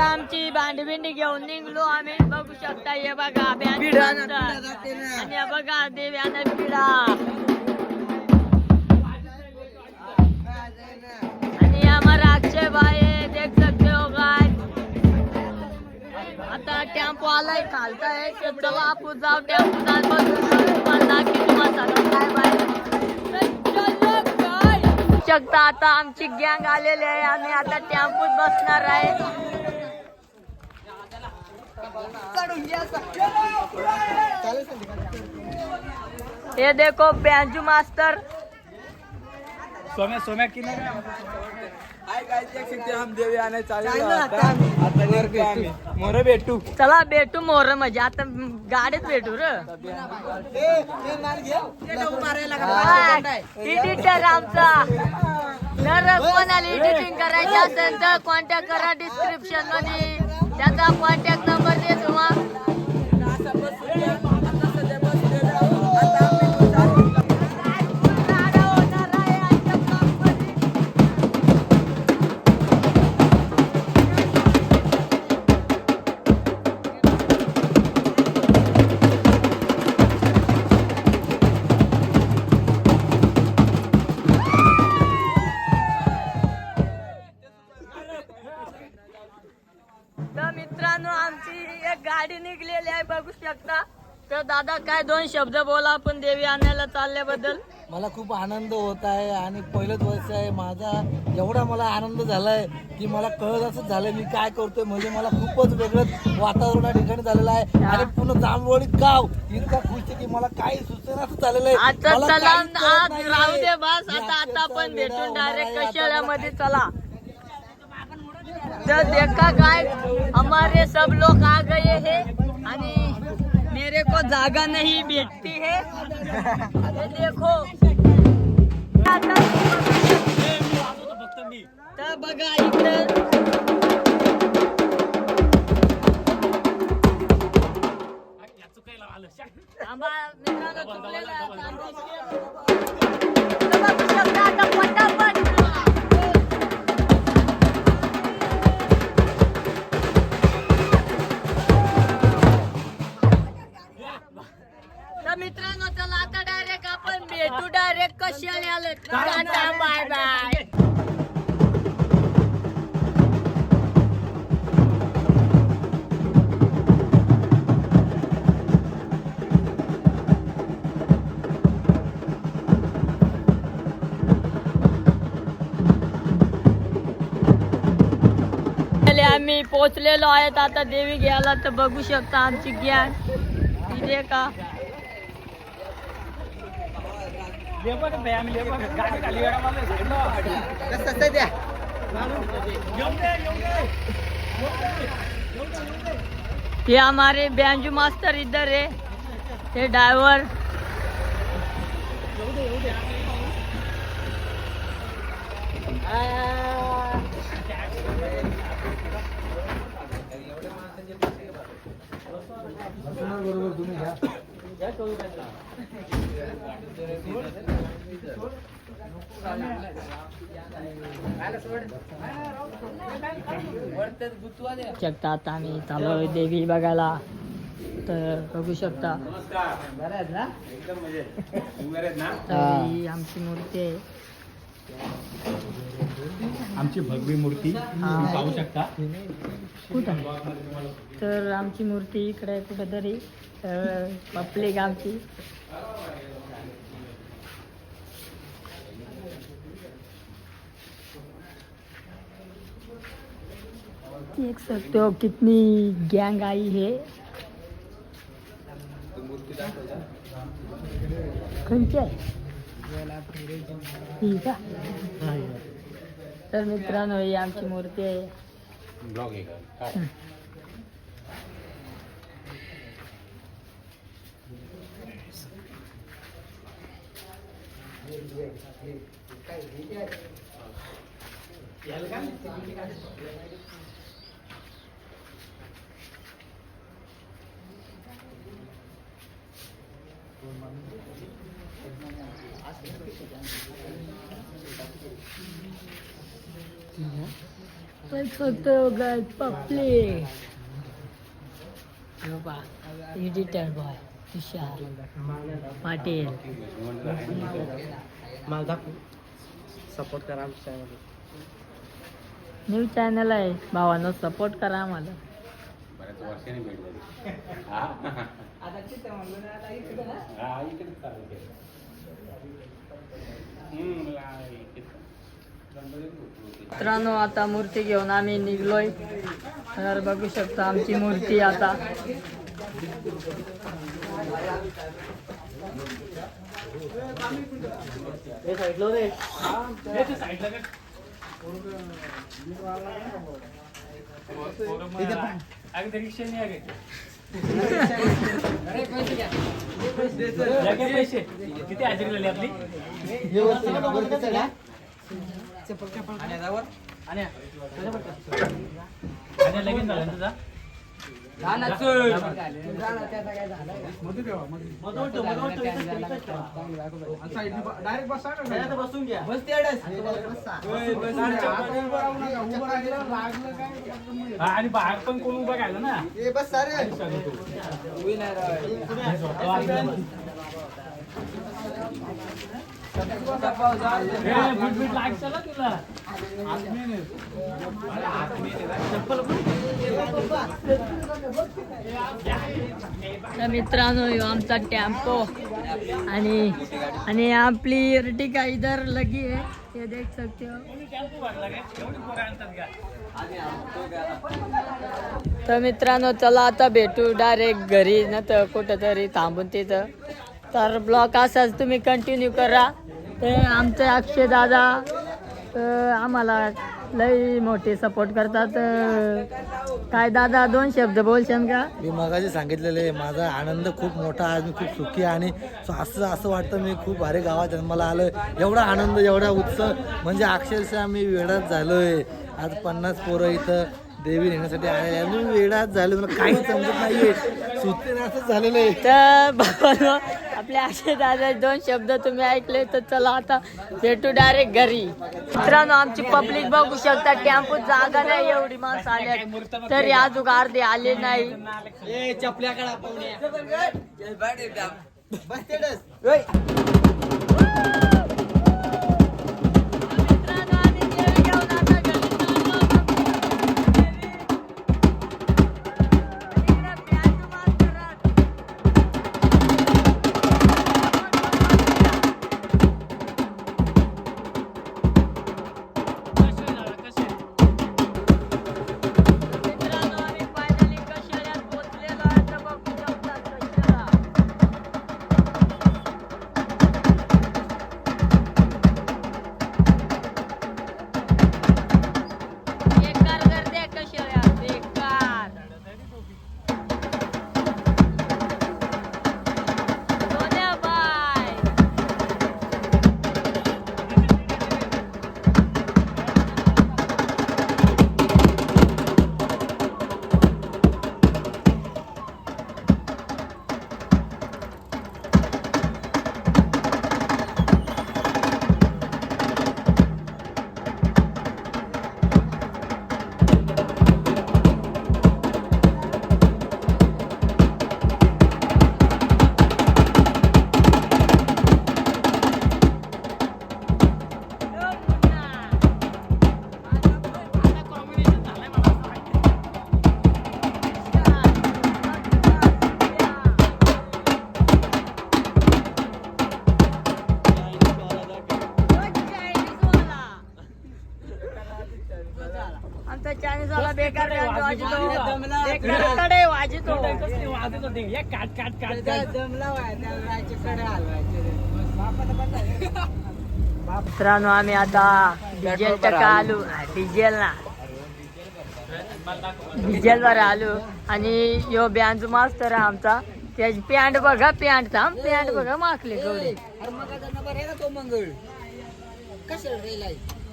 आता आमची भांडी घेऊन निघलो आम्ही. बघू शकता हे बघा आणि हे बघा देव्यानं पिढा आणि हमारा अक्षय भाई देख सकते हो गाइस. आता टेम्पो आलाय खालताय. चला आपण जाऊ टेम्पो शकता. आता आमची गँग आलेली आहे. आम्ही आता टेम्पोत बसणार आहे. ये देखो बैंजू मास्टर सोम्या की नाही हम देवी आने मोर भेटू. चला भेटू मोर म्हणजे आता गाडीत भेटू र. एडिटर आमचा जर कोणाला एडिटिंग करायचं असेल तर कॉन्टॅक्ट करा डिस्क्रिप्शन मध्ये. त्याचा कॉन्टॅक्ट नंबर देतो. तर मित्रांनो आमची एक गाडी निघलेली आहे बघू शकता. तर दादा काय दोन शब्द बोला आपण देवी आणायला चालल्याबद्दल. मला खूप आनंद होत आहे आणि पहिलंच वर्ष आहे माझा. एवढा मला आनंद झालाय की मला कळत असंच झालंय मी काय करतोय. म्हणजे मला खूपच वेगळंच वातावरण या ठिकाणी झालेलं आहे आणि पूर्ण जांभवडी गाव इतका खुश आहे की मला काही सुचना झालेलं आहे. आता चला आज राहू दे बस. आता आपण भेटून डायरेक्ट कशाळ्यामध्ये चला. तो देखा गाय हमारे सब लोग आ गए हैं आणि मेरे को जागा नहीं बैठती है. ये देखो तर बघा इकडे मित्रांनो चला आता डायरेक्ट आपण भेटू डायरेक्ट कशाला आलं. Tata bye bye. आम्ही पोहोचलेलो आहेत आता देवी घ्यायला. तर बघू शकता आमची गँग इथे का. ये हमारे बैंजू मास्टर इधर है. ये ड्राइवर बरोबर तुम्ही घ्या. शकता आता आम्ही चालू देवी बघायला. तर बघू शकता ही आमची मूर्ती आहे. आमची भगवी मूर्ती पाहू शकता. कुठं तर आमची मूर्ती इकडे कुठेतरी पब्लिक आमची. देख सकते हो कितनी गैंग आई है. ठीक आहे. तर मित्रांनो ही आमची मूर्ती आहे. फक्त पप्ले एडिटर बॉय तुषार पाटील. मला सपोर्ट करा आमच्या चॅनल. न्यू चॅनल आहे भावांनो, सपोर्ट करा आम्हाला. बऱ्याच वर्षांनी भेट झाली. हा इकडेच चालू केलं. मित्रांनो आता मूर्ती घेऊन आम्ही निघलोय. तर बघू शकता आमची मूर्ती आता. किती हजेरी झाली आपली? लगीन झालं तुझा? आणि बाहेर पण कोण उभं राहिलं ना. तर मित्रांनो ह्यो आमचा टेम्पो आणि आपली अर्टिगा इधर लगी है, ये देख सकते हो. तर मित्रांनो चला आता भेटू डायरेक्ट घरी, न तर कुठंतरी थांबून तिथं. तर ब्लॉग असाच तुम्ही कंटिन्यू करा. ते आमचे अक्षय दादा आम्हाला लई मोठे सपोर्ट करतात. काय दादा 2 शब्द बोलशान का? मी मगाशी सांगितलेले माझा आनंद खूप मोठा, आज मी खूप सुखी आणि असं वाटतं मी खूप भारी गावात जन्माला आलोय. एवढा आनंद, एवढा उत्सव म्हणजे अक्षरशः मी वेडाच झालोय. आज 50 पोरं इथं देवी नेण्यासाठी आलेले आहे. मी वेडाच झालो, मला काही समजत नाहीये. सुचते असंच झालेलं आहे. तर बाबा आपल्या अक्षय दादा 2 शब्द तुम्ही ऐकले. तर चला आता भेटू डायरेक्ट घरी. मित्रांनो आमची पब्लिक बघू शकता. टेम्पो जागा नाही, एवढी माणसं आल्या तरी अजून अर्धे आले नाही. मित्रांनो आम्ही देवी घेऊन आता घरी चाललो. इकडे प्याजू मास्तर. मित्रांनो आम्ही फायनली कशाला पोहोचलेलो आहे. तर बघू शकता कशाला. बेकार गर्दी आहे कशाला, बेकार. सोन्याबाई आमचा चायनीज वाला बेकार वाजतो. बेकार कडे वाजतो. मित्रांनो आम्ही आता डिझेल टका आलो. डिझेल वर आलो आणि यो बँजू मास्तर आहे आमचा. त्याची पॅन्ट बघा, पॅन्ट बघा माखली गवडी.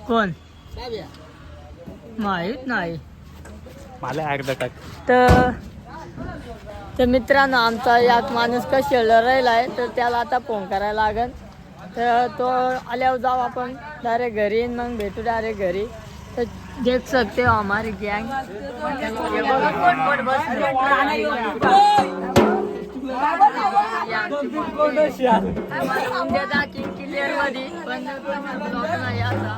कोण माहित नाही मला अर्धा टाक. तर मित्रांनो आमचा यात माणूस कशाला राहिलाय, तर त्याला आता फोन करायला लागेल. तर तो आल्यावर जाऊ आपण डायरेक्ट घरी, मग भेटू डायरेक्ट घरी. तर देख सकते हो हमारी गैंग। क्लिअर मध्ये पण ब्लॉक नाही आता।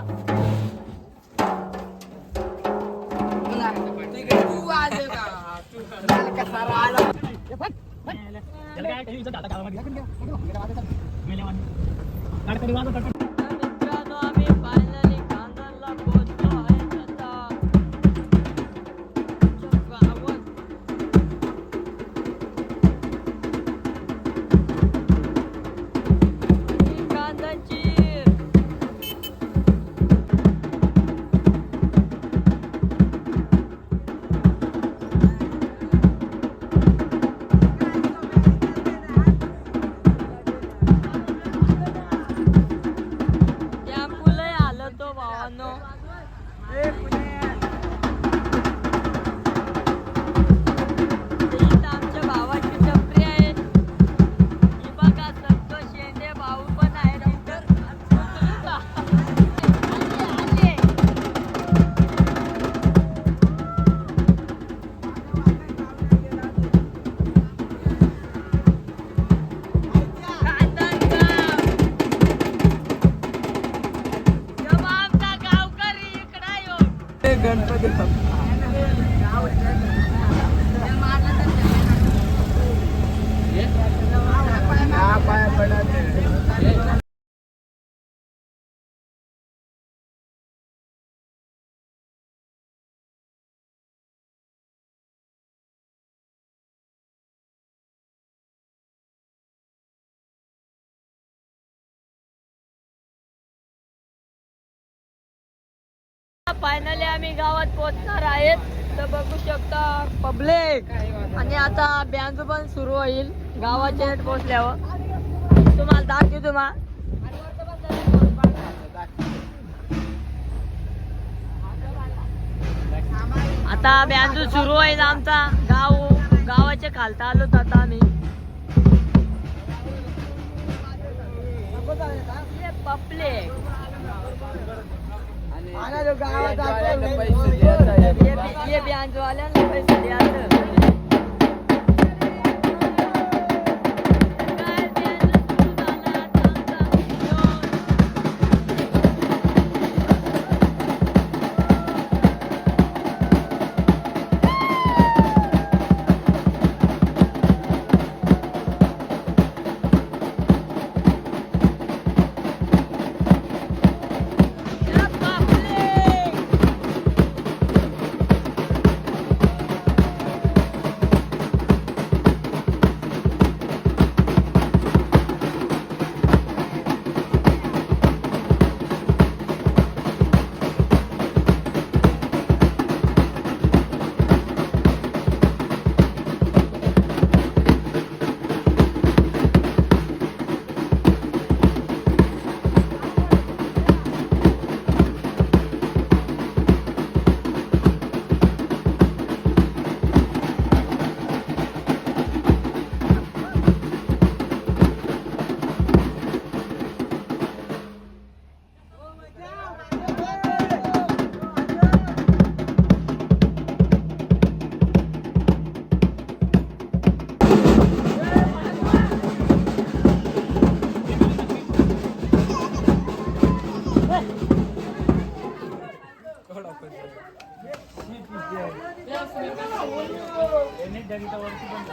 मित्रांनो आम्ही फायनली कांदरला पोहोचलो आहे आता। कांदाची आमच्या भावाची टपरी आहे। ही बघा संतोष शेंडे भाऊ पण आहे तिथं। आले, आमचा गावकरी इकडे येऊ। गणपती फायनली आम्ही गावात पोहोचणार आहेत। तर बघू शकता पब्लिक आणि आता बँजो पण सुरू होईल गावाच्या नेट पोहोचल्यावर। तुम्हाला दाखवू तुम्हाला आता बँजो सुरू होईल आमचा। गावाच्या खालता आलो आता आम्ही। पब्लिक ये बँजो वाल्यांना पैसे द्यायचं।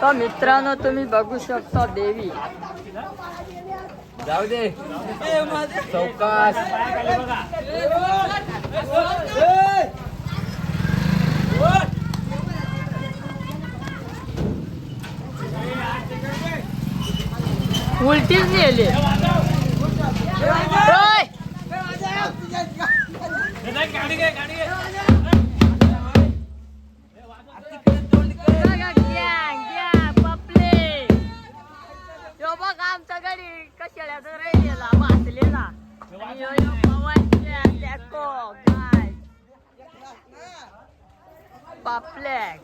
तर मित्रांनो तुम्ही बघू शकता देवी जाऊ दे चौकास उलटीच नेली आमच्या घरी कशाला राहिलेला वाचलेला पापलेट